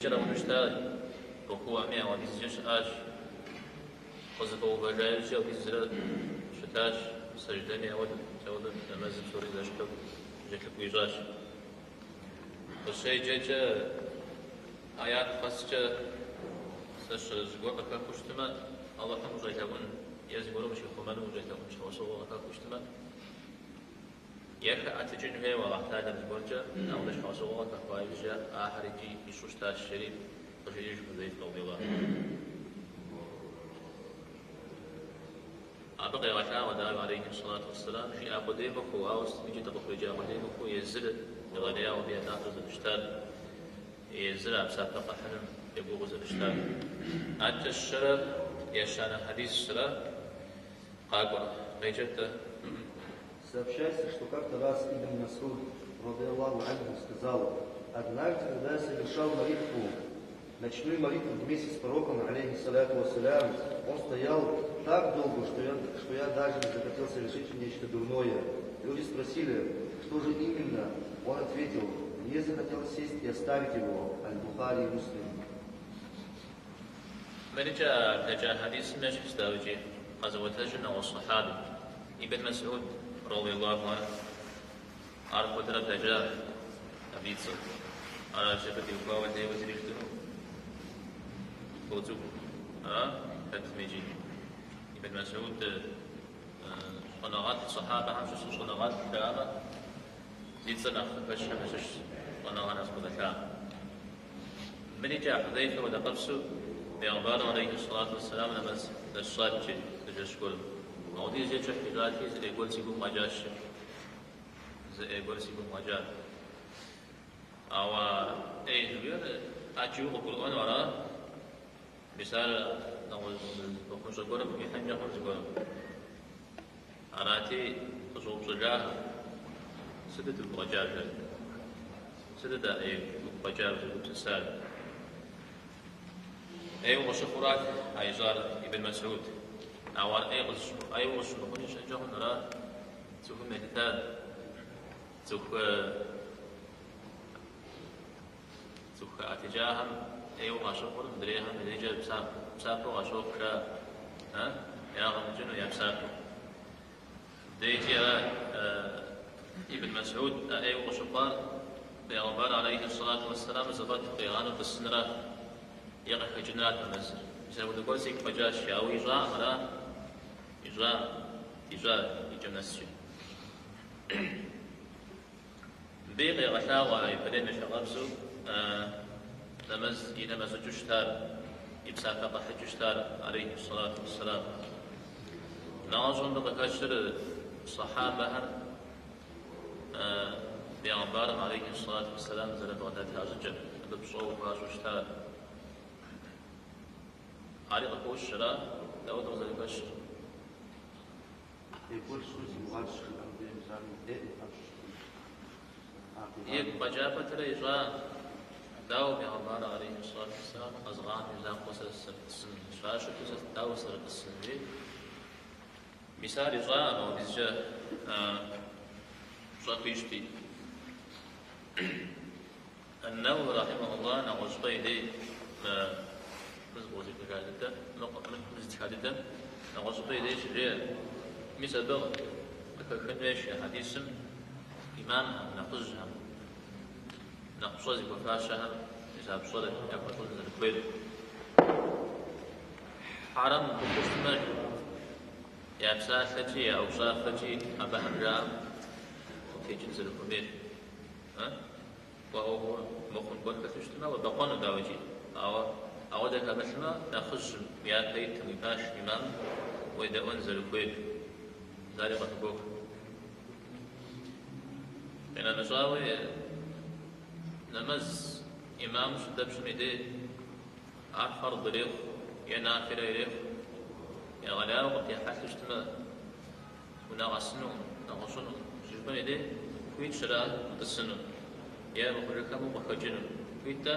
جرى ونشتاج ركوع مية وديس آج وزقوا بجايج أو ديس شتاج سجدني أود جود نمازل سوري داشتو جت بيجاش والشيء جت آيات خاصة سش زقوا كاكوشتما الله هم جايتون يزقوا مش يخمنوا جايتون مش وصلوا كاكوشتما يك أتجنبه ولا تاجر البرجة أو ليش وصلوا كاكوايجا آخرجي يشوشتا الشريف وشيء حذيفة رضي الله أبقي وشاء ودار عليه الصلاة والسلام في أقديمك وأوس يجي تبخرج أقديمك ويزل لغديا وبيا تأخذ الاشتال يزل أبساط حنم يبوغز الاشتال أنت الشرع يشان حديث الشرع قاقرة ريجت Сообщается, что как-то раз Ибн Мас'уд, радиаллаху анху, сказал: однажды, когда я совершал молитву, ночную молитву вместе с пророком, алейхиссаляту вассалям, он стоял так долго, что я даже не захотел совершить нечто дурное. Люди спросили, что же именно? Он ответил: мне захотелось сесть и оставить его. Аль-Бухари и Муслим. من جاء حديث مش استوجي غزوة والصحابي ابن مسعود رضي الله عنه عرف قدرة دجاء أبيت على شبه القوة وزير الجنوب فوزو فتميجي ابن مسعود صناغات الصحابة همش صناغات كلامة زيد صناغ فش همش صناغات أصبح كلام من جاء حذيفة ودقبسه بأخبار عليه الصلاة والسلام لمس الصاد تجسكول مودي زي حجاتي زي يقول سيبو مجاش زي يقول سيبو مجاش أو إيه أجيو القرآن ورا مثال نقول بخمس قرن في حنجة خمس قرن أراتي خصوص جاه سدد الرجال سدد أي الرجال تسال أيوة وشفرات أيزار ابن مسعود أول أيوة وشفرات يشجعون نرى سوف مهتاد سوف أتجاهم أيوة وشفر مدريهم مدريجة بسافر وشوف كا يا غمجن يا بسافر ديجي ابن مسعود أيوة وشفر بأخبار عليه الصلاة والسلام زبط قيران بالسنرة يقف جنات المنزل يسوي تقول سيك فجاش أو إجراء ولا إجراء يجمنسي بيقي غشاوة يبدين شغبسو لمز ينمز جشتار يبسافق حجشتار عليه الصلاة والسلام ناظن بقشر صحابة بأخبار عليه الصلاة والسلام زلت غدتها زجر بصوب وشتار عليق الشراء لا أدرز البشر يقول شو مغادر يك بجابة الإجراء داو بأخبار عليه الصلاة والسلام أزغان إذا قصر السن شاشة قصر داو سر السن مثال إجراء أو بيجا شاقيشتي النووي رحمه الله نعوز بيدي مزبوطي بكادته مزدكادته نعوز بيدي شرير مثل بغ أكاكنويش حديثم إمامهم نقزهم نقصد بفاشهم إذا بصدق يقول الكويت حرم بقسمة يا بسافتي أو صافتي أبهم رام في جنس الكويت وهو مخن قد كتشتما وبقون داوجي أو ذاك مثلا نأخذ يا بيت مباش إمام وإذا أنزل الكويت ذلك تقول إن النصاوي نمز إمام شدب شنيدي أرفر ضريخ يا نافر إليخ يا غلاء وقت يحس اجتماع ونغسنو نغسنو شجبن إيدي كويت شراء قسنو يا مخرجكم ومخرجنو كويتا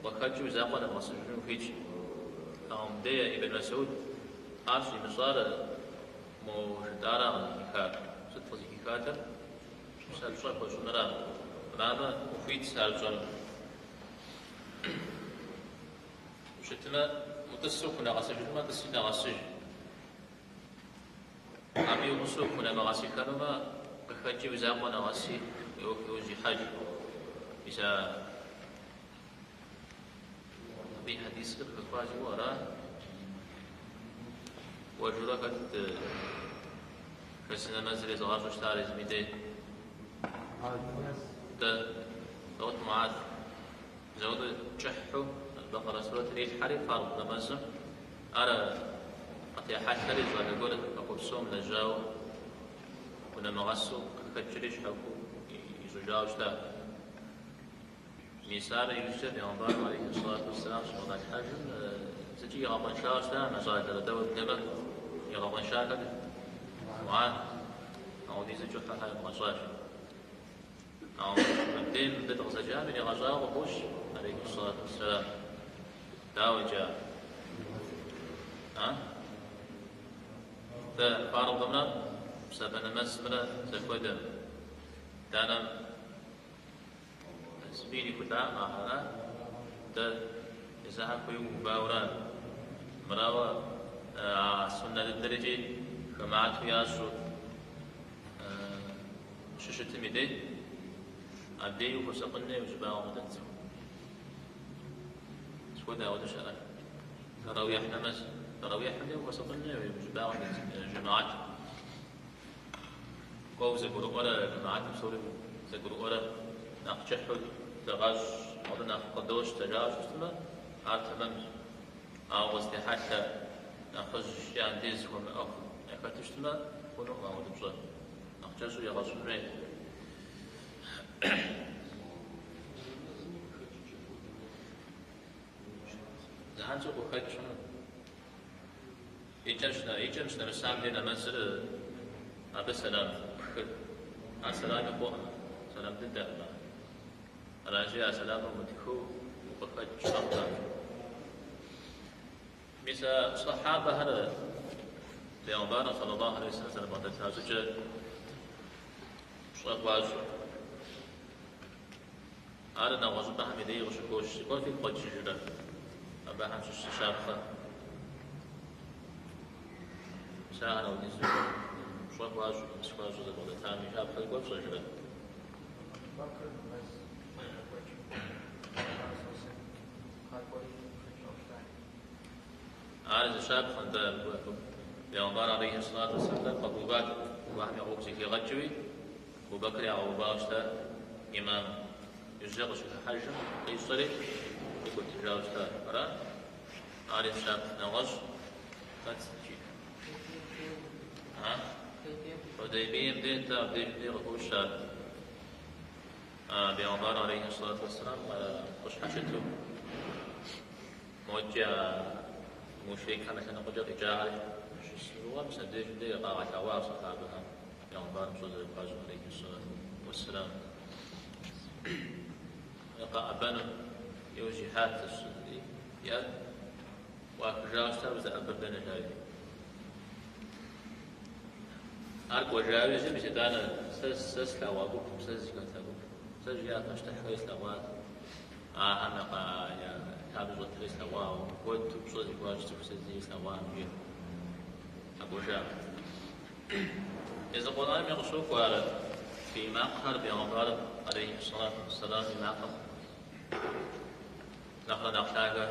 وخرجوا زاقنا مصرفين فيش دي ابن مسعود عارشي مصار مجدارا هكا ستفوزي هكاتا سال شوي خوش نرى راما وفيت سال جون شتما متسوقنا غسج ما تسينا غسج أبي مسوقنا ما غسي كانوا ما بخجي بزاقنا غسي يوجي حاج إذا في حديث الخفاج وراه وجركت كسنا منزل زغاش اشتاري زميدي دوت معاذ زود جحو البقرة سورة ريح حريف فارض لمزم أرى قطيع حتى رجل يقول أقول سوم لجاو كنا مغسو كتشريش حكو يزجاو اشتاه ميسار يوسف ينبار عليه الصلاة والسلام شغل الحاجم تجي يغضن شاو اشتاه مزايد لدول نبت يغضن شاكد معاذ أو دي زجو حتى مغشاش أو مبدين بدأ زجامي يغجاو وخوش عليه الصلاة والسلام داوي جاء فارض ضمنا سبنا مسمنا زكودا دانا سبيني كتا معنا دا إذا كوي باوران مراوا سنة الدرجة كمعت ياسو ششت ميدي أبدي وفسقني وجباو مدنسو سكودا ودشأ تراويح نمس تراويح حمد وفسقني وجباو جماعات قوز قرؤ ولا جماعات مسؤول زقرؤ ولا ناقشحل تغاش أو ناقدوش تجاش استما تمام أو حتى ناخذ يعني ديزهم أو نكتشتما ونقع ودبصر ناقشوا يغاش مريض زهان سوق خيشنا يجمشنا مسام دينا منزل أبى سلام السلام يقوى سلام دندا راجع سلام مدكو وقد شرطا مثل صحابة هذا لأنبانا صلى الله عليه وسلم وتتازج شرط أنا وزبها مدي وشكوش يكون في قد شجرة أباهم شابخة ساعة ودي شرط واجو مسكوا جزء ولا تامي شابخة يكون شجرة أنا شابخة عند لأنبار عليه الصلاة والسلام أبو بكر وهم يقول زكي غجوي أبو بكر يا أبو باشتا إمام يزغش في حجم يصري يقول تجاوز ترى عارف شاب نغش فتسجي حديبية بدين تا بدين غفور شاب بيعمر عليه الصلاة والسلام وش حشته موجه مشرك مثلا قدر إجارة هو مسدش بدي قاعد عوار صحابها بيعمر صدر القاضي عليه الصلاة والسلام يقع أبانا يوجي حادث الصدري يا وأكجاوز تابز أبردنا جاي أرك وجاوز يمشي دانا سس لوابوكم سس كتابوك سس يا تشتح كويس لواد أنا قا يا تابز وتريس لواد ود بصوت يواجه تفسديس لواد مية أبو جاب إذا قلنا يقصوك على في مقهر بيغمبار عليه الصلاة والسلام في مقهر نحن نحتاج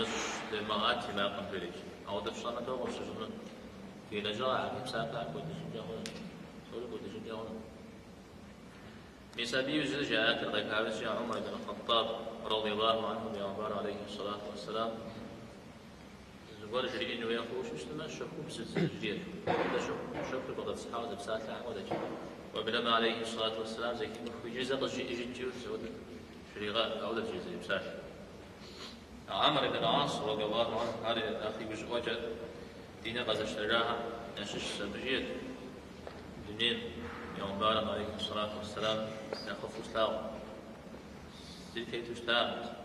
مش لمرات ما قبلش أو دفشنا دور الشجرة في لجرة عم سابع كل شجرة كل شجرة بسبب زوجات الركابس يا عمر بن الخطاب رضي الله عنه بيغمبار عليه الصلاة والسلام ورجلي إنه يخوش مسلما شكو بسجير هذا شكو بعض الصحابة بساعة ولا شيء وبنما عليه الصلاة والسلام زي كم في جزء رجع يجي سود شريغات أو لا جزء بساعة عمر بن العاص رضي الله عنه هذا أخي وجد دين غزة الشجاعة نشش سبجير دنين يوم بارم عليه الصلاة والسلام نخف سلاو زي تشتاق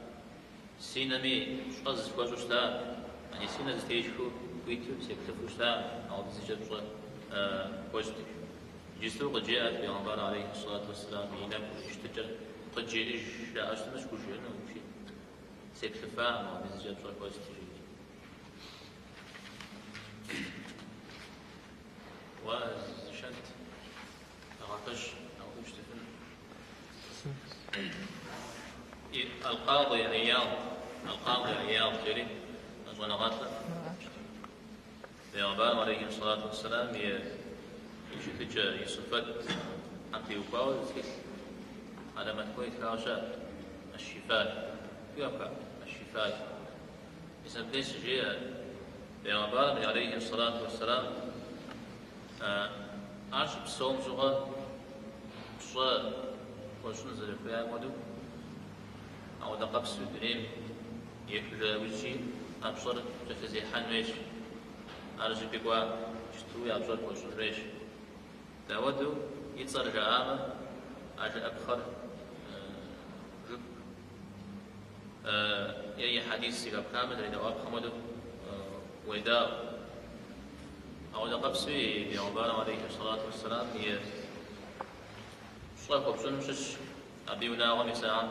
سينمي شخص فوجو شتاق يعني سينا زتيجو كويتو سيكتفو شتاق أو تزيجت وجدي جسوا قد جاءت بيغمبار عليه الصلاة والسلام ينام ويشتجر قد جاء لا أشتمش كل شيء أنه مشي سيكتفاء ما بيزجل بشوي كويس تجي وشنت أغطش أو تشتفن القاضي عياض جري أجوانا غاطلة بيغبان عليه الصلاة والسلام يشتج يصفت أنتي وقاوز على ما تكويت كاشا الشفاء يبقى الشفاء اسم ليش جاء بيغبان عليه الصلاة والسلام عاش بصوم زغا شو وشون زرفيا مدو أو دقب سودريم يكل وجهي أبصر جفزي حنويش أرجع بقوا شتوي أبصر وشون ريش داودو يتصل جامة أجل أبخر جب يأي حديث سيقاب كامل إذا أبخمدو ويداو أو دقب سوي بيغبان عليه الصلاة والسلام هي صيف وبسن مشش أبي وناغم يساعد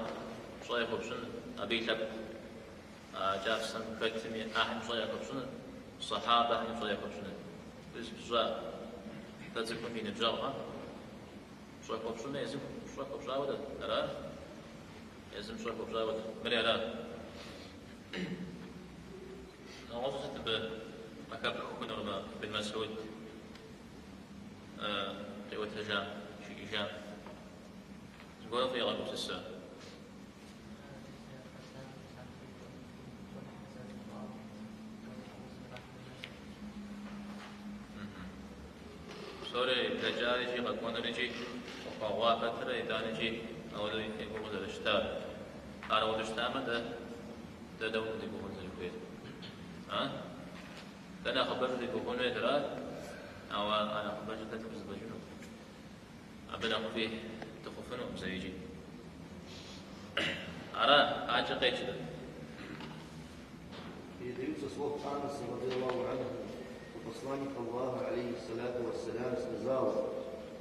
صيف وبسن أبي لب جافسن كتمي أحد صيف وبسن صحابة أحد صيف وبسن بس بزا تزكون في نجارها صيف وبسن يزم صيف وبساودة أرى يزم صيف وبساودة مري أرى نغوص ستبه مكاب حكونا بن مسعود قوة هجام شيء إجام نقول في غير متسا سوري بلجاري جي غكونا نجي وقواقة ترى إذا نجي أولو يقول ذا الاشتار أرى ودشتامة ده دون دي بقول ذا الكويت أنا خبرت بكون ترى أو أنا خبرت تكبس بجنو أبدا فيه تخفنهم زيجي أرى أعجقيت Передаются слов Анаса, радиаллаху анху, что посланник Аллаха, алейхиссалату вассалям, сказал: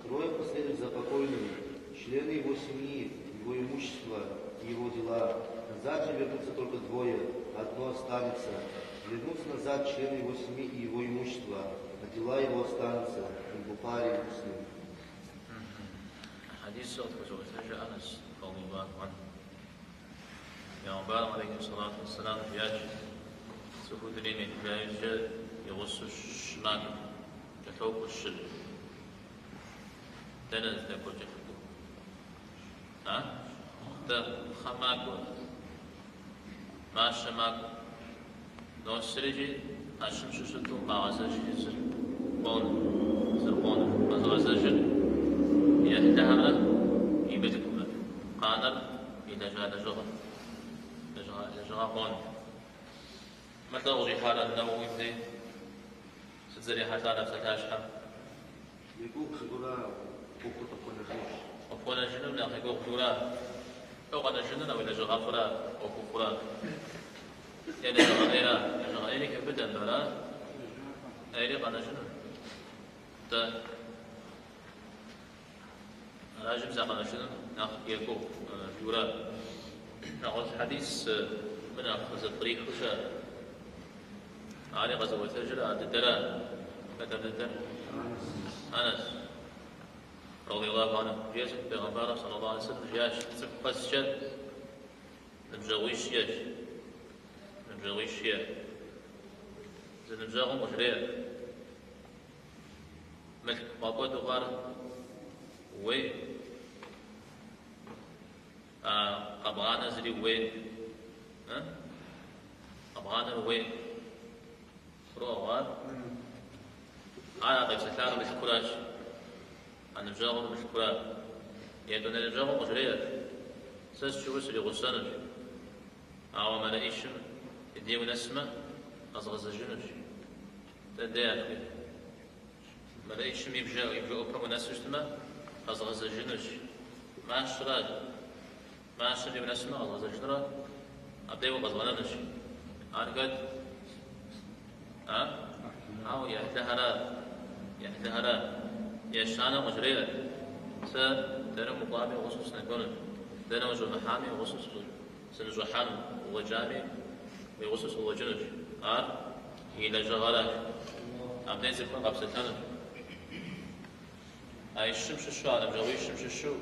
трое последуют за покойным, члены его семьи, его имущество и его дела. Назад же вернутся только двое, одно останется. Вернутся назад члены его семьи и его имущества, а дела его останутся. Бухари и Муслим. حديث صوت وزوجته أنس رضي الله عنه يوم عليه الصلاة والسلام ياج سفود ليمين ياج يغص الشمال يتوق الشل دنز تقول جفدو ده خماكو ما شماكو لو سرجي أشم شوشتو ما غزاجي زر قون ما غزاجي يهدها يبدكم قادر إذا جاء لجغا قون متى وضي حالا النووي بدي ستزري حتى نفسها أشحم يقول خدولا وقت تكون الخيش وقونا جنوب ناقي قوق دولا وقونا جنوب وإلا جغا فلا وقوق فلا يعني جغا إليك بدن دولا إليك قانا جنوب راجب زعما شنو يكو جورا ناخذ حديث من أخذ الطريق وشا علي غزوة الهجرة الدلال بدر أنس رضي الله عنه جيش بغمبارة صلى الله عليه وسلم جيش تقص شد نبجويش يش نبجويش يا زين نبجاهم وشريع ملك بابا دوغار وين قبغانا زري وين قبغانا وين روغان طيب ستلاقي بالكراش أنا بجاهم بالكراش يدون الجاهم مجريات ساس شو سري غسانج أو ما لاقيشم يديو نسمة أصغز الجنج تديات ما لاقيشم يبجا أبرم ناس يجتمع أصغز الجنج ما أشتراج ما أشتري بنسمة أصغز الجنج أبديو غزوانج أنا قد أو يحتهرا يشانا مجريات سا دنا مقامي وخصوص نكون دنا وجو محامي وخصوص سنجوحان الله جامع ويغسس الله جنوج إلى جغالك عم تنزل قبستان أي الشمس الشو أنا بجوي الشمس الشو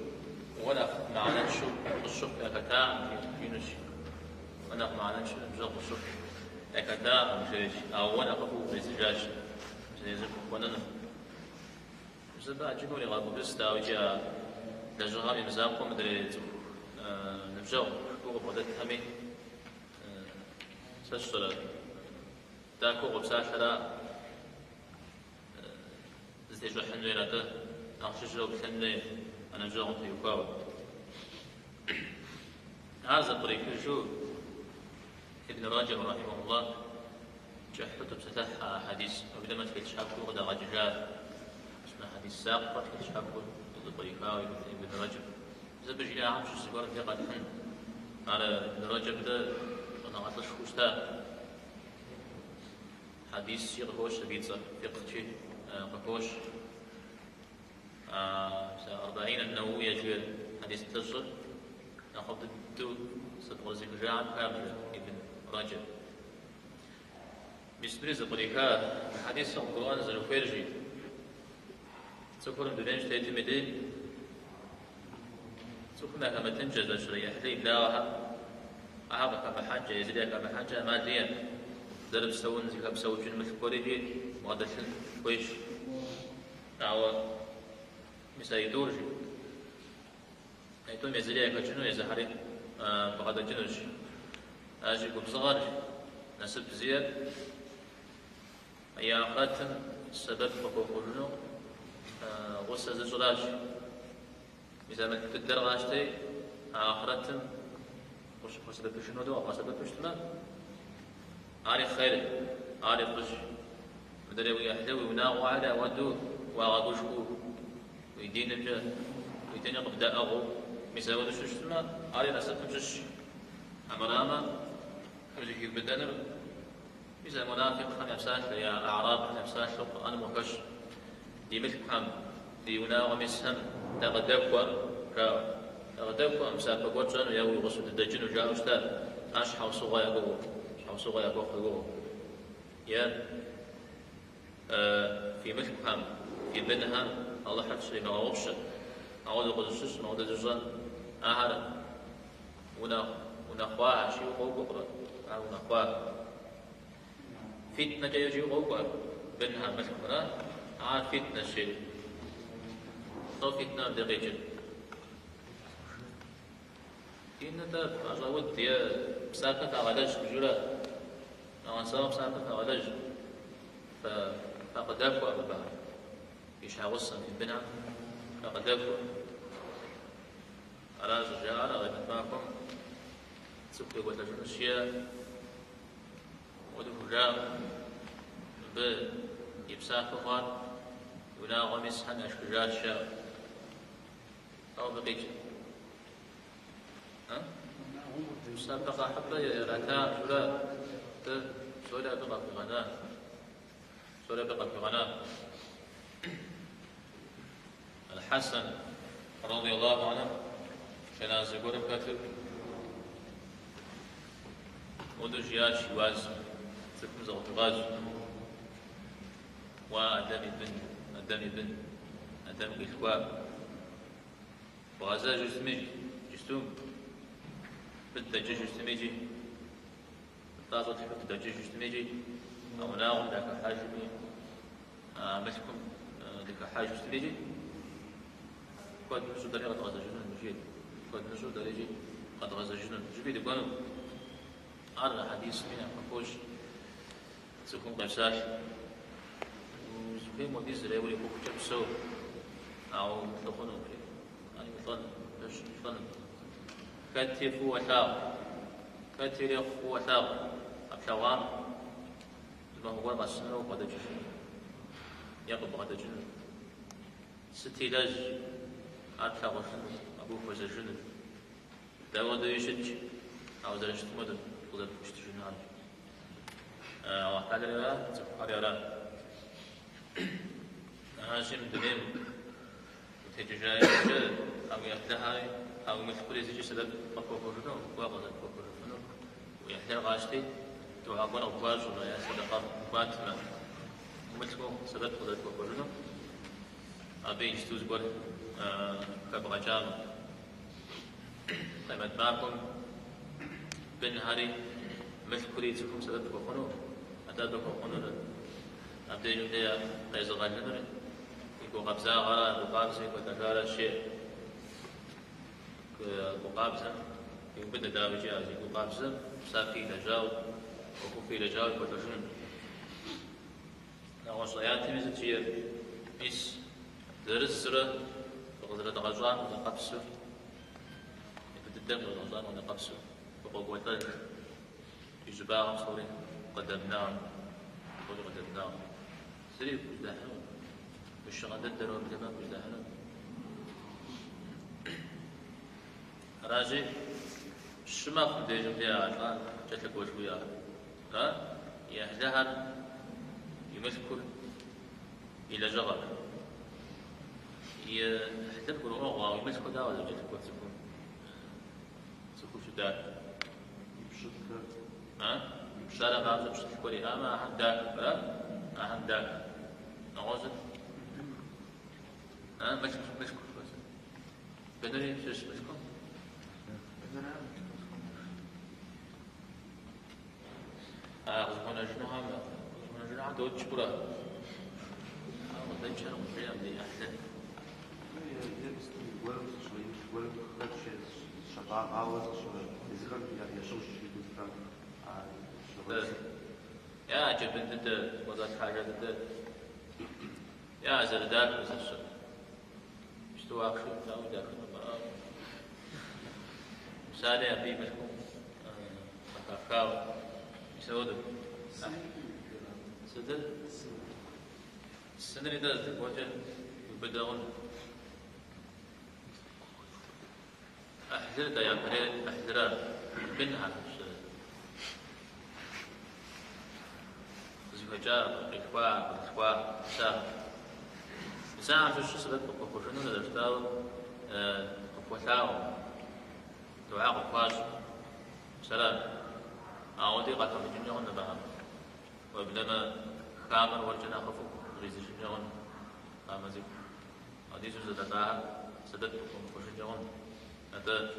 ولا معنا شو الشوك كتاع في نشي ولا معنا شو بجوي الشوك كتاع مشيش أو ولا قبو بيزجاج نزل ونن زبا جنوني غابو بستا وجا لجغامي مزاقو مدري نبجو كوغو بدت همي سشترا داكو غبساشرا زيجو حنويناته ناخشجو بثنين أنا جاهم في يقاوم هذا الطريق شو ابن راجب رحمه الله جحته بستح حديث وبدأ ما تكلش حقه غدا رجال اسمه حديث ساق تكلش حقه الطريقاوي ابن راجب إذا بجي أعرف شو سيقول في قد حن على ابن راجب ده أنا عطش خوستا حديث يغوش بيتزا فقه قكوش 40 النووية جوال حديث التجر ناخذ الدو ستغزي الجاعة كاملة ابن راجب بسبريز طريقة حديث القرآن زلو فيرجي سكرم دلنج تيتي مدين سكرنا كما تنجز الشريح لي بلاها أعطى كما حاجة يزيدها كما حاجة ماديا درب سون زي كم سوي جن مثل كوريجي مغادشن كويش أو مثل يدورجي أيتون يزيدها كجنو يزهري بغدا جنوش أجي بصغار نسب زياد أي أخاتم السبب بقولنا غصة زجراج إذا ما تقدر غاشتي آخرتم وش سبب شنو دوا سبب شتما عارف خير عارف بش بدري ويحلو وناغو على ودو واغوشكو ويدين الجاه ويدين يقبدا أغو مثل ودو شتما عارف نسب مشش أمراما وجهي بدنر إذا منافق خم يفساش يا أعراب خم يفساش أنا مهكش دي ملكهم دي وناغو مسهم تغدقوا تغدقوا أمساك بقوتشان وياوي غسل الدجن وجاء أستاذ أش حوصوا يقول حوصوا يقول يا في ملكهم في بنها الله حفظ ما غوش أعود قدسوس ما أعود جزان أهل ونخواها شيء وقوة بقرة ونخواها فتنة يجي قوة بنها ملكنا عاد فتنة شيء صار فتنة دقيقة إن تاب أجاود يا مساكت على دج بجورا أو صار مساكت على دج فقد دافع ببعض يشعوصا في البناء فقد دافع على رجال على غير معكم سكوا وتجون الشيء ودفجاء بإبساط فقط ولا غمس حن أشجار الشاء أو بقيت مسابقة حتى ركاء سولا بقى في غناء سولا بقى في غناء الحسن رضي الله عنه كان زبور كاتب ودجياش واز سكم زغط غاز وأدم الإخوة وغزا جسمي جستوم بالدجاج جسميجي طازت في الدجاج جسميجي أو ناغم ذاك حاجبي مسكم ذاك حاج جسميجي قد نسو دري قد غزا جنون مجيد قد نسو دري قد غزا جنون جبيد يقولوا أرى حديث من أفكوش سكون قشاش وزبين مديز ريولي بوك جبسو أو تخونو يعني يطن كتف وثاق كتف وثاق أبشوام ما هو غسنو قد جشن يقب قد جن ستيلاج أرفع غسنو أبو فوز جن داود يشج أو درجة مدن ولا بوشت جنان وحال لا تفعل لا هاشم دليم تجاي أو يفتحها أو مثل زي سبب مفهوم واغز مفهوم يحتاج غاشتي توعقون أبواج ولا يا صدقة باتنا ومتكو سبت قدرت وكلنا أبي يجتوز قول كبغى جام قيمة معكم بن هاري مثل كريتكم سبت وخنو أتابك وخنو أبدي جمدية ليس غالنا يكو قبزا غرا وقابزي وتجارة شيء وقابزا يبدأ داوي جاهز يكو قابزا سافي لجاو وكوفي لجاو وتجون نغوصيات ميزتير ميس درسرة وقدرة غزوان ونقبسو يبدأ الدم والغزوان ونقبسو وقوة الثلج يجباهم صوري قدمناهم قدمناهم سريب بجدحنون بالشغل الدروا بجمال بجدحنون راجي الشماغ في ديجم فيها عشان جاتلك وشوية ها يهدهر يمسكر إلى جغل يحتفل أغوى ويمسكر دا ولا جاتلك وتسكون سكون شداد ها شارع غازة بشتل كوري ما أهم داك ها أهم داك نغوزل ها مسكر بنري شش مسكر غزمونا جنوها غزمونا جنوها دوت شبرا غزمونا جنوها مفريا بدي أحسن يا جبن ضد وضعت حاجة ضد يا زرداد بس الشر اشتوا أخشوا تاو داخل المرأة مسالي أبي ملكم مكاكاو يسودوا سدل السنة اللي دازت وجه يبدأون أحذر دا يا بريد أحذر منها زوجاء إخوة سام سام شو سبب بقولنا للأشتاو قفوتاو دعاء قفاش سلام أودي قطع الجنون نبهم وبلما خامر ورجنا خفوك ريز الجنون خامزك أودي سوز دتاها سدتكم وشجون هذا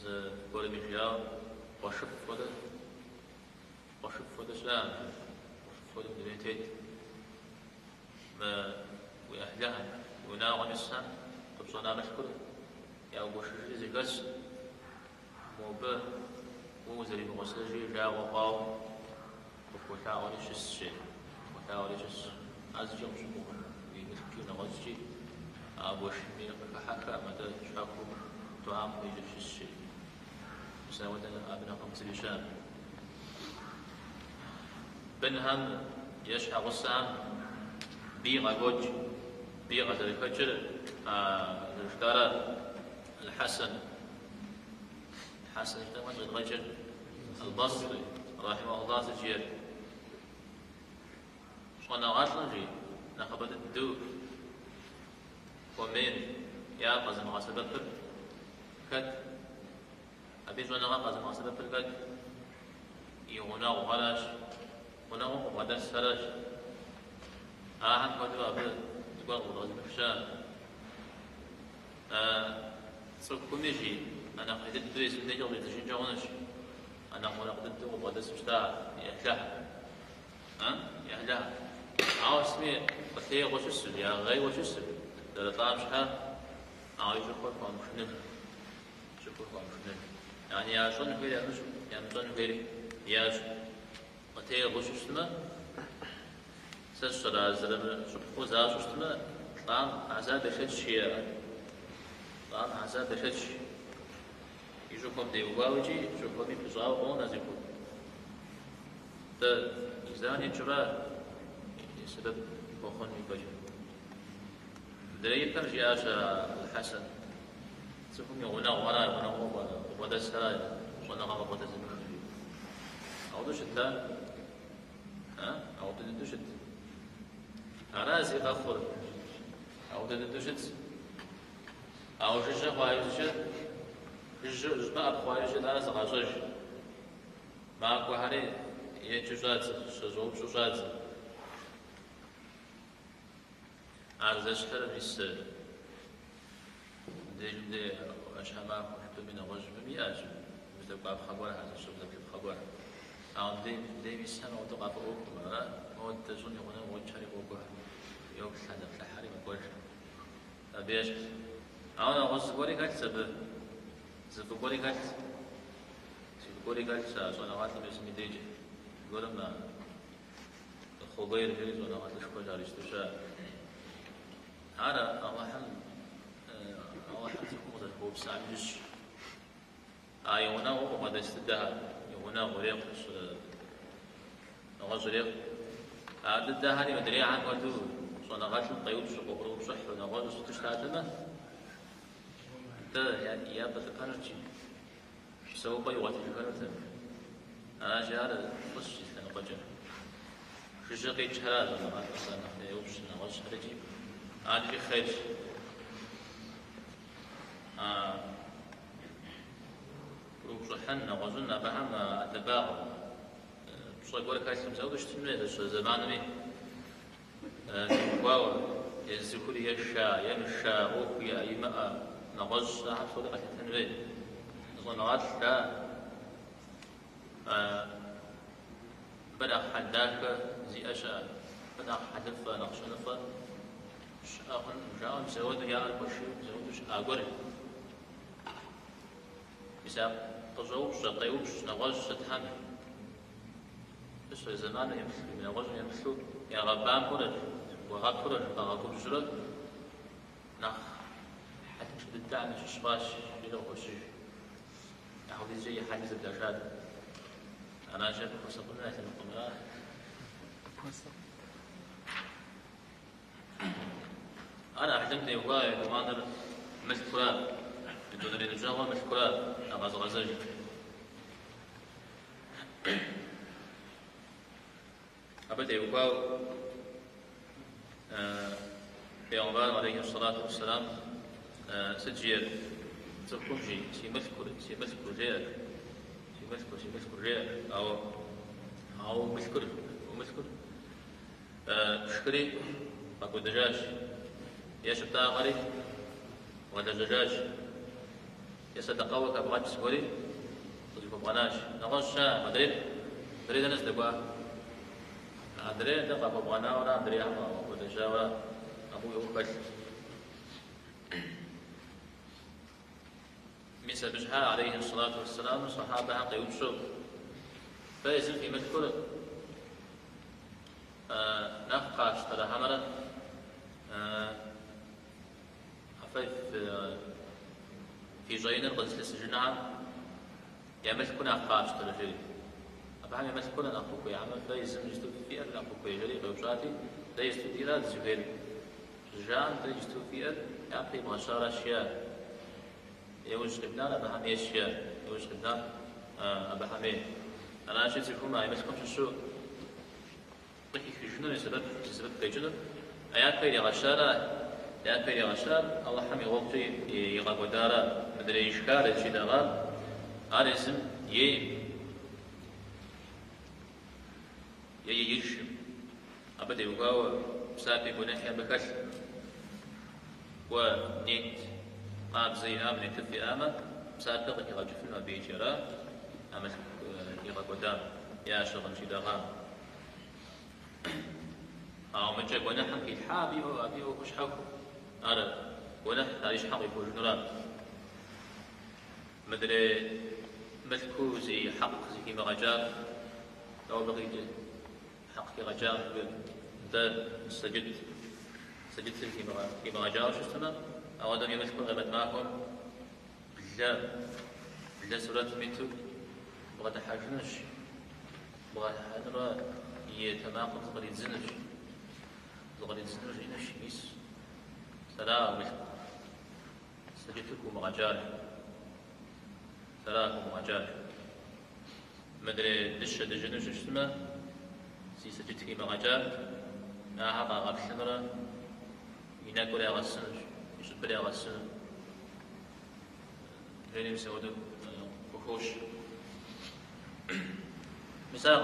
ز قول بيجاو وشف وده سلام وشف وده بنتيت ما وأهلها وناغم السام تبصنا مشكور يا أبو شجري زجاج موبه وزري بغسجي جا وقاو وكوتاو ليش الشيء وكوتاو ليش أزجم شبوه بيمسكين غزجي أبو شمي فحكى مدى شاكو تعام ليش الشيء مساواة أبناء خمس لشام بنهم يشحى غسام بيغا جوج بيغا ذري فجر اشترى الحسن اشتغل الرجل البصري رحمه الله سجير شغلنا غاطنا جي نخبت الدو ومين يا قزم غاسبة بل كد أبي شغلنا قزم غاسبة بل كد يغنى وغلاش غنى وغدر سراش أهم كدوا أبي تقول غلازم فشان صرفكم يجي أنا قيدت دويس من دجال لتشين جونش أنا قولا قدت وبعد سبتا يحلها يحلها عاو اسمي قتلي وش السل يا غي وش السل ده طعم شها عاو يشوفك ومشنن شوفك ومشنن يعني يا شون فيري أنش يعني شون فيري يا شو قتلي وش السل سشرا زلمة شوفوا زاش السل طعم عذاب شد شيء طعم عذاب شد شيء يشوفهم ديوباوجي يشوفهم يبزاو هون أزيكون ده إنسان يجرا يسبب بخون يبجر دري ترجع الحسن تفهم يغنى وراء ودا السراي ونغى ودا زمن أو دوشتا أو دوشت أرازي غفور أو دوشت أو جشة خواهي جشة جبا أبخواهي جشة أنا سغاشوش معك وحري يجوزات شزوب شوزات عرضش خير بيس دي أشهر معك وحتى من الرجل بمياج مثل بعض خبر هذا الشغل ذاك الخبر أو دي بيسنا وتقع فوق ما هو تجون هنا وجهري فوق يوم هذا في الحري ما قولش أبيش أنا غص قولي قلت سب قولي قلت قولي قلت سأنا غاتل باسمي ديجي قولم ما خبير هيز وأنا غاتل شكو جاري استشاء هذا الله حمد يكون هذا هو بسام جش هنا هو ما دستدها هنا غريق نغزريق هذا الدهاني مدري عن قدو صنع غاتل طيوب شقوق صح ونغز تشتاتنا ده يعني يا بتكانرتي سوى بيواتي كانرتي أنا جار خش أنا قجر شجقي جهاز أنا ما أصلا يوبش نغش هرجي أنا في خير وصحن نغزنا بهم أتباع بصي قولك هاي سمسة ودش تمنيت زمان مي واو يزكولي يشا يمشا أوف يا إيماء نغز أحد صدقة التنوين نظن نغز لا بدأ حداك زي أشاء بدأ حدفة نقش نفة شاخن جاء مسود يا البشر مسود أقول مثال تزوج تطيوش نغز تتحمل بس زمان يمثل من نغز يمثل يا ربان فرج وغاب فرج أغاكم جرد نخ حتى مش بالدعم مش شباش يلو وشي أحاول يجي حديث الدرجات أنا شايف فرصة قلنا لكم أنا أحلمت هواية كمانر مثل كلاب بدون أن يتجاوز مثل كلاب أغاز غزاج أبدا هواية بيغمبان عليه الصلاة والسلام سجير تقوم جي سيمثل جير أو مثل شكري أكو دجاج يشبتا غري ولا دجاج يصدقوك أبغى تسوري تجيب بغناش نغش مدريد الناس دقوا أدري دقا بغنا ولا أدري أما ودجا ولا أبو يوكل مثل بجها عليه الصلاة والسلام صحابها قيود شوق فيزن في مذكور نقاش ترى همرا خفيف في جاين الغزل السجنها يعمل كنا نقاش ترى جري أبهم يعمل كنا نقوك يعمل فيزن يستوي في أر نقوك يجري غوجاتي لا يستوي لا زبير جان لا يستوي في أر يعطي مشار أشياء يوجد قدنا أبهم أشياء يوجد قدنا أبهم أنا أشيء تكون معي بس كم شو يخرجون لسبب كيجون آيات بيري غشار الله حمي وقتي يغاب ودارا مدري إشكال الجدارا أرزم يجشم أبدا يقاوى بسابي بنحيا بكث ونيت قاب زي آمن تفي آمن بسابق يغجفنا بيجرا أمل يغاب ودار يا شغل جدارا أو من جاب ونحن في الحابي وأبي وخش حكم أرى ونحن تعيش حقي فوجنرا مدري مذكو زي حق زي مغجار لو بغيت حق في غجار ده سجدت في مغجار شو اسمه أو أدم يمذكو غيبت معكم بالله سورة ميتو بغد حاجنش بغد حاجنش يتناقض زغري الزنج إنش ميس سلام سجدتكم مغجار سلام مغجار مدري دش دجنش اسمه سي سجدتكي مغجار ناها غاب سمرة يناكل يا غسنج يشب يا غسنج غير يسودو وحوش مثال